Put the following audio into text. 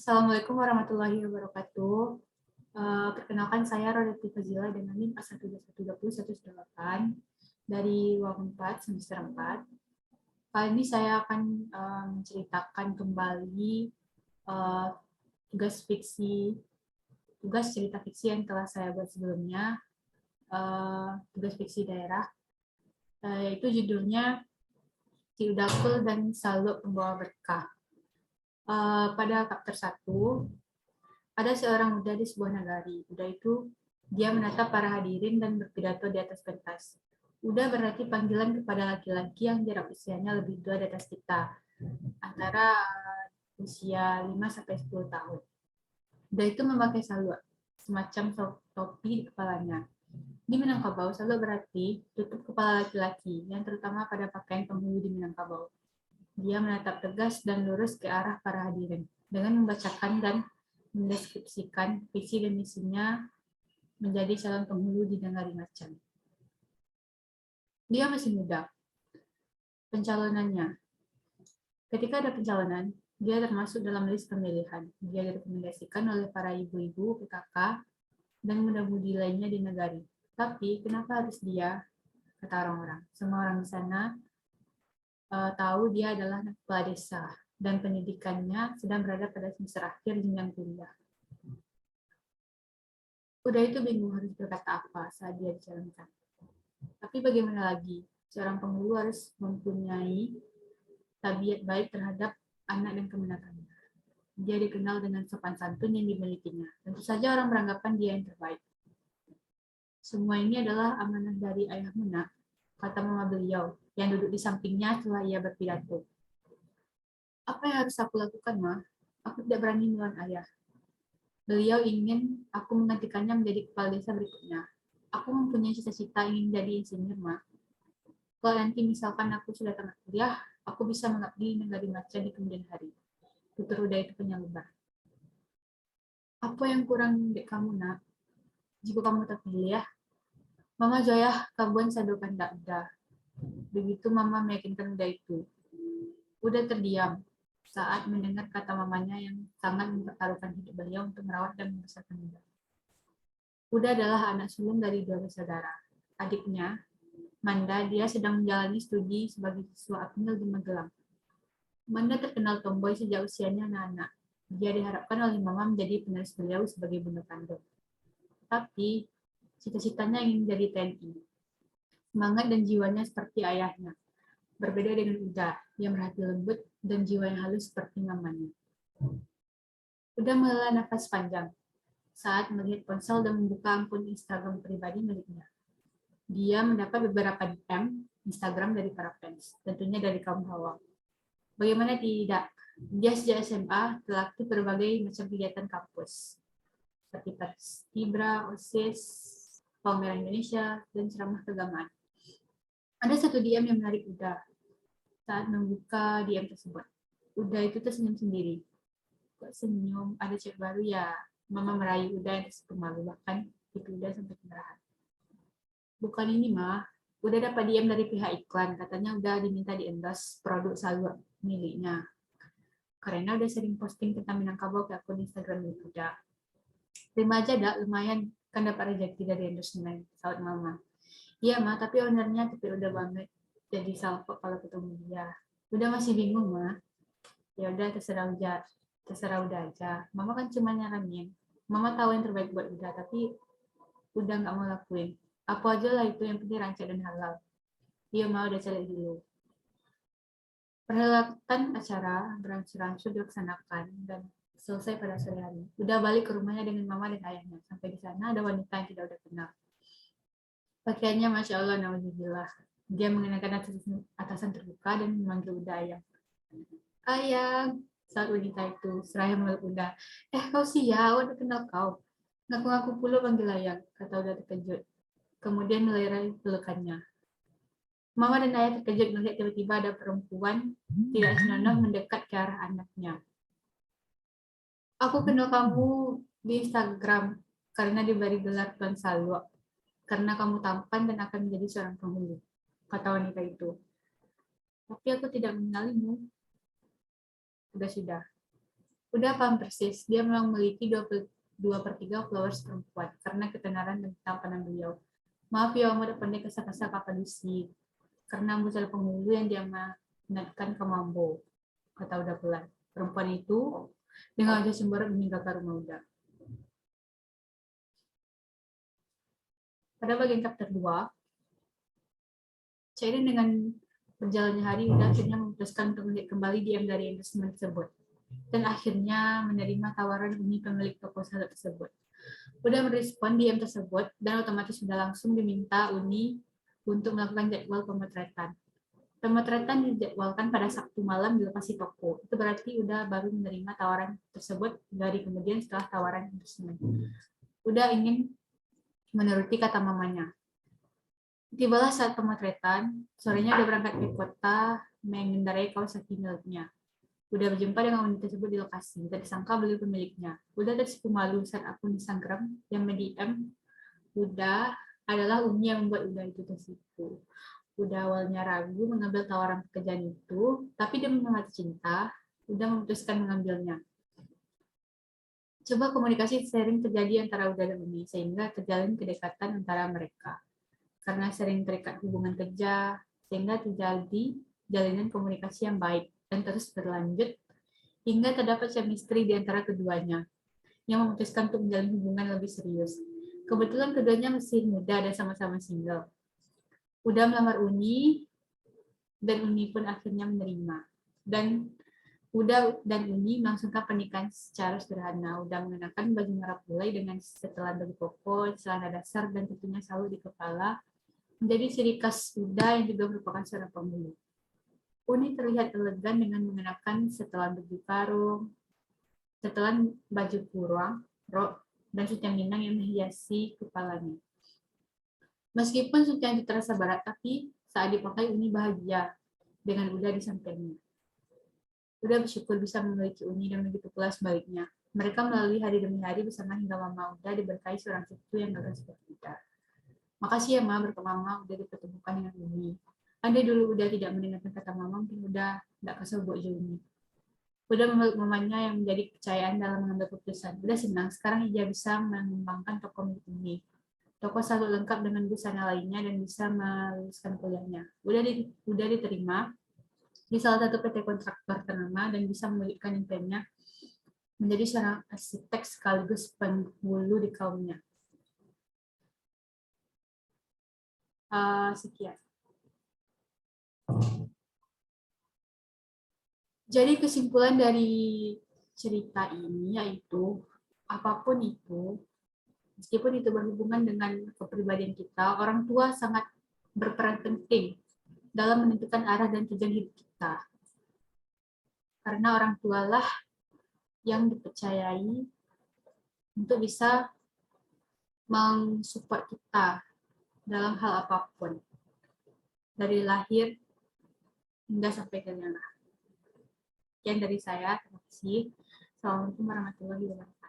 Assalamualaikum warahmatullahi wabarakatuh. Perkenalkan saya Rodati Fazila dengan NIM A1212018 dari UAM 4 semester 4. Kali ini saya akan menceritakan kembali uh, tugas cerita fiksi yang telah saya buat sebelumnya, tugas fiksi daerah, yaitu judulnya Si Udakul dan Saluk Pembawa Berkah. Pada chapter 1, ada seorang Buddha di sebuah nagari. Buddha itu dia menatap para hadirin dan berpidato di atas pentas. Buddha berarti panggilan kepada laki-laki yang jarak usianya lebih tua di atas kita, antara usia 5-10 tahun. Buddha itu memakai salwa, semacam topi di kepalanya. Di Minangkabau, salwa berarti tutup kepala laki-laki, yang terutama pada pakaian penghulu di Minangkabau. Dia menatap tegas dan lurus ke arah para hadirin, dengan membacakan dan mendeskripsikan visi dan misinya menjadi calon penghulu di Nagari Macan. Dia masih muda. Pencalonannya. Ketika ada pencalonan, dia termasuk dalam list pemilihan. Dia direkomendasikan oleh para ibu-ibu, PKK, dan muda-mudi lainnya di Nagari. Tapi kenapa harus dia? Kata orang-orang. Semua orang di sana tahu dia adalah anak kepala desa dan pendidikannya sedang berada pada semester akhir jenjang kuliah. Udah itu bingung harus berkata apa saat dia dicalonkan. Tapi bagaimana lagi? Seorang penghulu harus mempunyai tabiat baik terhadap anak dan kemenakannya. Dia dikenal dengan sopan santun yang dimilikinya. Tentu saja orang beranggapan dia yang terbaik. Semua ini adalah amanah dari ayah Muna, kata mama beliau, yang duduk di sampingnya setelah ia berpidato. Apa yang harus aku lakukan, Ma? Aku tidak berani melawan ayah. Beliau ingin aku menggantikannya menjadi kepala desa berikutnya. Aku mempunyai cita-cita ingin jadi insinyur, Ma. Kalau nanti misalkan aku sudah tamat kuliah, aku bisa mengabdi di Nagari Macan di kemudian hari. Tutur Uda itu penyelebar. Apa yang kurang dek kamu, nak? Jika kamu terpilih ya, Mama Joyah kabuan sadokan tak udah. Begitu Mama meyakinkan Uda itu. Uda terdiam saat mendengar kata mamanya yang sangat mempertaruhkan hidup beliau untuk merawat dan membesarkan Uda. Uda adalah anak sulung dari 2 bersaudara. Adiknya, Manda, dia sedang menjalani studi sebagai siswa Akmil di Magelang. Manda terkenal tomboy sejak usianya anak-anak. Dia diharapkan oleh Mama menjadi penerus beliau sebagai bunda kandung. Tapi, cita-citanya ingin menjadi TNI. Semangat dan jiwanya seperti ayahnya. Berbeda dengan Uda, yang berhati lembut dan jiwa yang halus seperti mamanya. Uda menghela nafas panjang saat melihat ponsel dan membuka akun Instagram pribadi miliknya. Dia mendapat beberapa DM Instagram dari para fans, tentunya dari kaum hawa. Bagaimana tidak? Dia sejak SMA telah aktif berbagai macam kegiatan kampus, seperti Paskibra, OSIS, Pameran Indonesia, dan ceramah keagamaan. Ada satu DM yang menarik Uda saat membuka DM tersebut. Uda itu tersenyum sendiri. Kok senyum? Ada cewek baru ya? Mama merayu Uda yang tersebut malu, bahkan itu Uda sampai kemarahan. Bukan ini mah, udah dapat DM dari pihak iklan, katanya udah diminta di endorse produk salwa miliknya. Karena udah sering posting tentang Minangkabau ke akun Instagram Uda. Terima aja dah, lumayan kan dapat rezeki dari endorsement, saut mama. Iya mah, tapi ownernya tapi udah banget jadi salvo kalau ketemu dia. Udah masih bingung mah. Ya udah terserah udah aja. Mama kan cuma nyaranin. Mama tahu yang terbaik buat udah, tapi udah nggak mau lakuin. Apa aja lah itu yang penting rancak dan halal. Dia mau udah cari dulu. Perhelatan acara berangsur-angsur dilaksanakan dan selesai pada sore hari. Udah balik ke rumahnya dengan mama dan ayahnya. Sampai di sana ada wanita yang tidak udah kenal. Pakaiannya Masya Allah, Nauzubillah. Dia mengenakan atasan terbuka dan memanggil Uda ayam. Ayam, saat wanita itu seraya memeluk Uda. Kau sial, udah kenal kau. Ngaku-ngaku pula panggil ayam, kata Uda terkejut. Kemudian melerai pelukannya. Mama dan ayah terkejut melihat tiba-tiba ada perempuan tidak senonoh mendekat ke arah anaknya. Aku kenal kamu di Instagram karena diberi gelar Tuan Salwa. Karena kamu tampan dan akan menjadi seorang penghulu, kata wanita itu. Tapi aku tidak mengenalimu. Sudah. Udah paham persis, dia memang memiliki 2/3 followers perempuan karena ketenaran dan ketampanan beliau. Maaf ya, mau pendek kasa-kasa kapal isi. Karena muncul penghulu yang dia menatkan ke Mambo, kata Uda Pelan. Perempuan itu dengan wajah sembarang meninggalkan rumah Uda. Pada bagian chapter 2, seiring dengan berjalannya hari, Uda akhirnya memutuskan untuk melihat kembali DM dari investment tersebut. Dan akhirnya menerima tawaran Uni pemilik toko salad tersebut. Udah merespon DM tersebut dan otomatis sudah langsung diminta Uni untuk melakukan jadwal pemotretan. Pemotretan dijadwalkan pada Sabtu malam di lokasi toko. Itu berarti udah baru menerima tawaran tersebut dari kemudian setelah tawaran investment. Udah ingin menuruti kata mamanya. Tibalah saat pemotretan, sorenya udah berangkat ke kota mengendarai Kawasaki miliknya. Udah berjumpa dengan wanita tersebut di lokasi. Tak disangka beliau pemiliknya. Udah tersipu malu saat akun Instagram yang mendm Udah adalah Umi yang membuat Udah itu tersipu. Udah awalnya ragu mengambil tawaran pekerjaan itu, tapi demi mati cinta, Udah memutuskan mengambilnya. Coba komunikasi sering terjadi antara Udah dan Umi, sehingga terjalin kedekatan antara mereka. Karena sering terikat hubungan kerja, sehingga terjadi jalinan komunikasi yang baik dan terus berlanjut hingga terdapat chemistry di antara keduanya yang memutuskan untuk menjalin hubungan lebih serius. Kebetulan keduanya masih muda dan sama-sama single. Udah melamar Uni dan Uni pun akhirnya menerima. Dan Udah dan Uni melangsungkan pernikahan secara sederhana. Udah mengenakan baju merah pulai dengan setelan baju koko, celana dasar, dan tentunya salu di kepala. Menjadi ciri khas Udah yang juga merupakan seorang pemulung. Uni terlihat elegan dengan mengenakan setelan baju karung, setelan baju kurung, rok, dan sutian minang yang menghiasi kepalanya. Meskipun sutian itu terasa berat, tapi saat dipakai Uni bahagia dengan Udah di sampingnya. Udah bersyukur bisa memiliki Uni dan begitu pula sebaliknya. Mereka melalui hari demi hari bersama hingga Mama Udah diberkahi seorang cucu yang gagah seperti kita. Makasih ya Ma, berkat Mama udah dipertemukan dengan Uni. Andai dulu Udah tidak mendengarkan kata Mama, mungkin Udah tidak kasih buat Uni. Udah memeluk mamanya yang menjadi kepercayaan dalam mengambil keputusan. Udah senang, sekarang ia bisa mengembangkan toko milik ini. Toko selalu lengkap dengan busana lainnya dan bisa meluluskan kuliahnya. Udah diterima di salah satu PT kontraktor ternama dan bisa mewujudkan impiannya menjadi seorang arsitek sekaligus penghulu di kaumnya. Sekian. Jadi kesimpulan dari cerita ini yaitu apapun itu, meskipun itu berhubungan dengan kepribadian kita, orang tua sangat berperan penting dalam menentukan arah dan tujuan hidup kita. Karena orang tualah yang dipercayai untuk bisa mensupport kita dalam hal apapun. Dari lahir hingga sampai ke nyala. Sekian dari saya, terima kasih. Assalamualaikum warahmatullahi wabarakatuh.